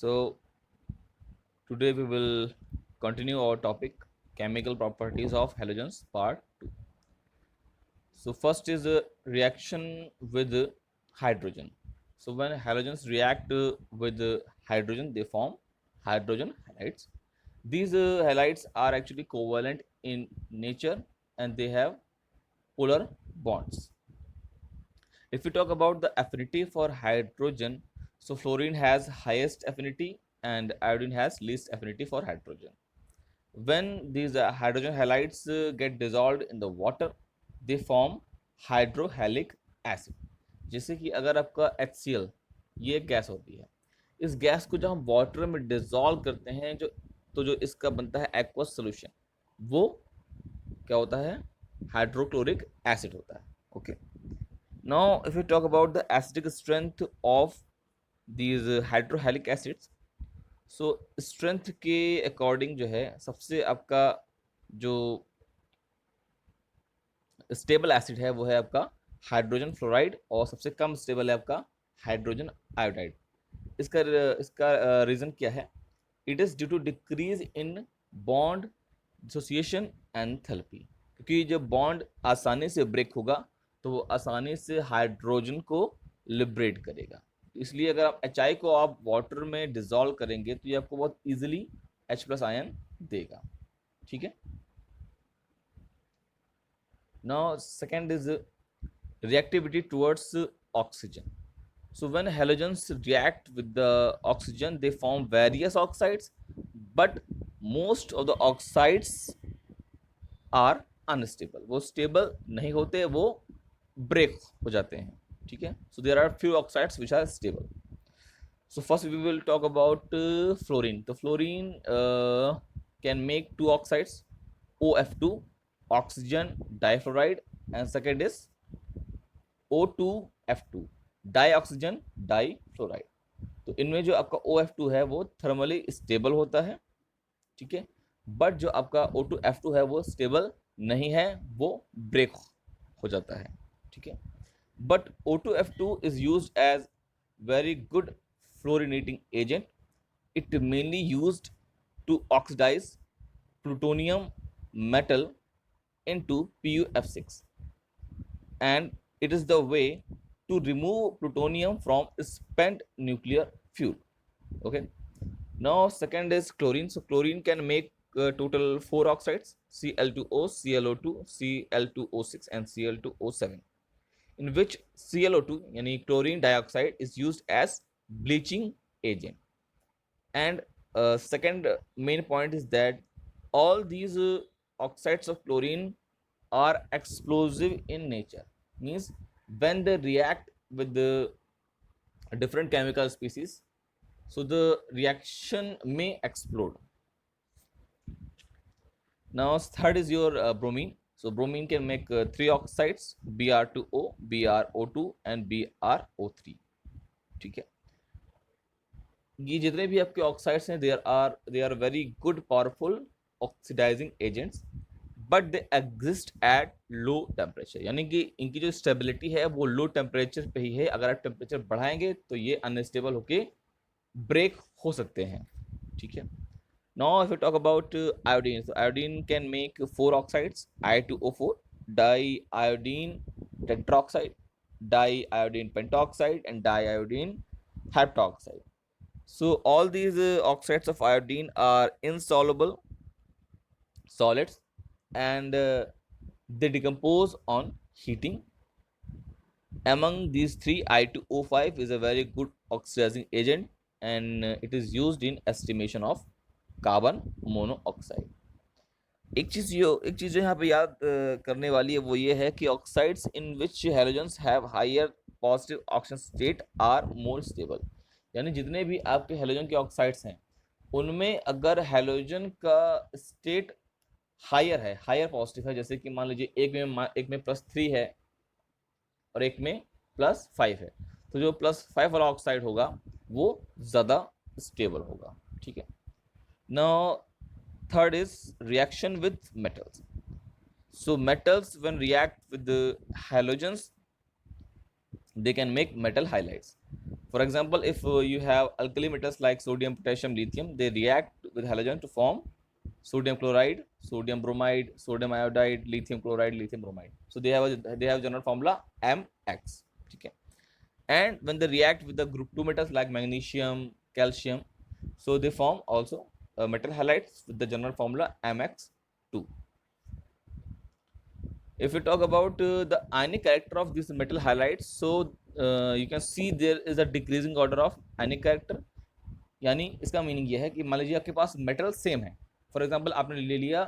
So today we will continue our topic chemical properties of halogens part 2. So first is a reaction with hydrogen. So when halogens react with hydrogen, they form hydrogen halides. These halides are actually covalent in nature and they have polar bonds. If we talk about the affinity for hydrogen, so fluorine has highest affinity and iodine has least affinity for hydrogen. When these hydrogen halides get dissolved in the water, they form hydrohalic acid. जैसे कि अगर आपका HCl ये एक gas होती है, इस gas को जब हम वाटर में डिजोल्व करते हैं जो इसका बनता है एक्वस सोल्यूशन, वो क्या होता है? हाइड्रोक्लोरिक एसिड होता है. Okay. Now if you talk about the acidic strength of these hydrohalic acids, so strength के अकॉर्डिंग जो है सबसे आपका जो स्टेबल एसिड है वो है आपका हाइड्रोजन फ्लोराइड और सबसे कम स्टेबल है आपका हाइड्रोजन आयोडाइड. इसका इसका रीज़न क्या है? It is due to decrease in bond dissociation enthalpy. क्योंकि जब बॉन्ड आसानी से ब्रेक होगा तो वो आसानी से हाइड्रोजन को लिबरेट करेगा. इसलिए अगर आप HI को आप वाटर में डिजोल्व करेंगे तो ये आपको बहुत इजीली H+ आयन देगा. ठीक है. Now second is reactivity towards oxygen. So when halogens react with the oxygen, they form various oxides, but most of the oxides are unstable. वो stable नहीं होते, वो break हो जाते हैं. ठीक है. So there are few oxides which are stable. So first we will talk about fluorine. The fluorine can make two oxides, OF2, oxygen difluoride, and second is O2F2, डाईऑक्सीजन difluoride. तो इनमें जो आपका OF2 है वो थर्मली स्टेबल होता है. ठीक है. बट जो आपका O2F2 है वो स्टेबल नहीं है, वो ब्रेक हो जाता है. ठीक है. But O2F2 is used as very good fluorinating agent. It mainly used to oxidize plutonium metal into PuF6, and it is the way to remove plutonium from spent nuclear fuel. Okay. Now second is chlorine. So chlorine can make total 4 oxides: Cl2O, ClO2, Cl2O6 and Cl2O7, in which ClO2 यानी chlorine dioxide is used as bleaching agent. And second main point is that all these oxides of chlorine are explosive in nature. Means when they react with the different chemical species, so the reaction may explode. Now third is your bromine. So bromine can make 3 oxides: Br2O, BrO2 and BrO3. ठीक है. ये जितने भी आपके oxides हैं, they are very good powerful oxidizing agents, but they exist at low temperature. यानी कि इनकी जो स्टेबिलिटी है वो लो टेम्परेचर पे ही है. अगर आप टेम्परेचर बढ़ाएंगे तो ये अनस्टेबल होके ब्रेक हो सकते हैं. ठीक है. Now if we talk about iodine, so iodine can make 4 oxides: I2O4, diiodine tetroxide, diiodine pentoxide and diiodine heptoxide. So all these oxides of iodine are insoluble solids, and they decompose on heating. Among these three, I2O5 is a very good oxidizing agent, and it is used in estimation of carbon monoxide. एक चीज जो यहाँ पे याद करने वाली है वो ये है कि oxides in which halogens have higher positive oxygen state are more stable. यानी जितने भी आपके हैलोजन के ऑक्साइड्स हैं उनमें अगर हैलोजन का स्टेट हायर है, हायर पॉजिटिव है, जैसे कि मान लीजिए एक में +3 है और एक में +5 है, तो जो +5 वाला ऑक्साइड होगा वो ज़्यादा स्टेबल होगा. ठीक है. Now third is reaction with metals. So metals when react with the halogens, they can make metal halides. For example, if you have alkali metals like sodium, potassium, lithium, they react with halogen to form sodium chloride, sodium bromide, sodium iodide, lithium chloride, lithium bromide. So they have general formula Mx. Okay. And when they react with the group 2 metals like magnesium, calcium, so they form also metal halides with the general formula Mx2. If we talk about the ionic character of these metal halides, so you can see there is a decreasing order of ionic character. यानी इसका meaning ये है कि मान लीजिए आपके पास metal same है, for example आपने ले लिया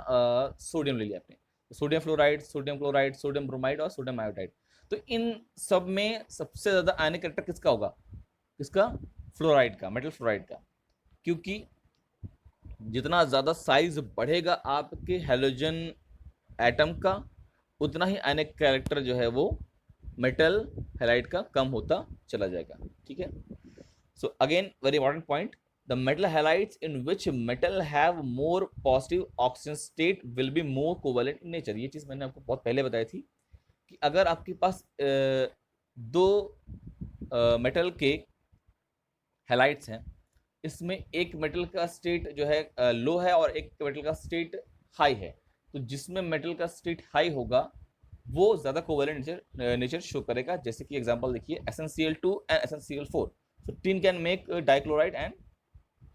सोडियम ले लिया आपने, sodium fluoride, sodium chloride, sodium bromide और सोडियम आयोडाइड, तो इन सब में सबसे ज़्यादा आयनिक कैरेक्टर किसका होगा? किसका? फ्लोराइड का, मेटल फ्लोराइड का, क्योंकि जितना ज़्यादा साइज बढ़ेगा आपके हेलोजन एटम का, उतना ही आयनिक कैरेक्टर जो है वो मेटल हैलाइड का कम होता चला जाएगा। ठीक है, so again very important point, the metal halides in which metal have more positive oxygen state will be more covalent in nature. ये चीज़ मैंने आपको बहुत पहले बताई थी कि अगर आपके पास दो मेटल के हैलाइड्स हैं, इसमें एक मेटल का स्टेट जो है लो है और एक मेटल का स्टेट हाई है, तो जिसमें मेटल का स्टेट हाई होगा वो ज़्यादा कोवेलेंट नेचर शो करेगा। जैसे कि एग्जांपल देखिए, SnCl2 and SnCl4, so tin can make dichloride and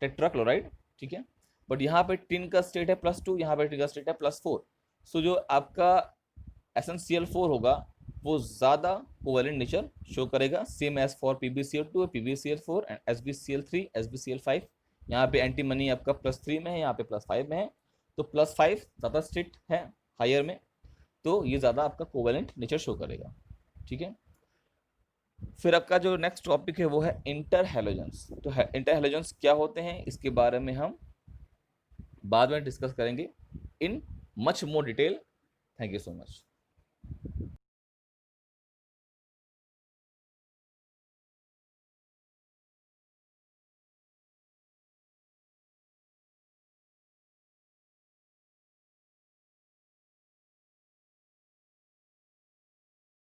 tetrachloride. ठीक है, बट यहाँ पे टिन का स्टेट है +2, यहाँ पे टिन का स्टेट है +4, सो जो आपका SnCl4 होगा वो ज़्यादा कोवेलेंट नेचर शो करेगा, same as for PbCl2, PbCl4 and SbCl3, SbCl5। यहाँ पे एंटी मनी आपका +3 में है, यहाँ पे +5 में है, तो +5 ज़्यादा स्ट्रिक्ट है हायर में, तो ये ज़्यादा आपका कोवेलेंट नेचर शो करेगा। ठीक है, फिर आपका जो नेक्स्ट टॉपिक है वो है इंटर हैलोजेंस। तो इंटर हैलोजेंस क्या होते हैं, इसके बारे में हम बाद में डिस्कस करेंगे in much more detail. Thank you so much.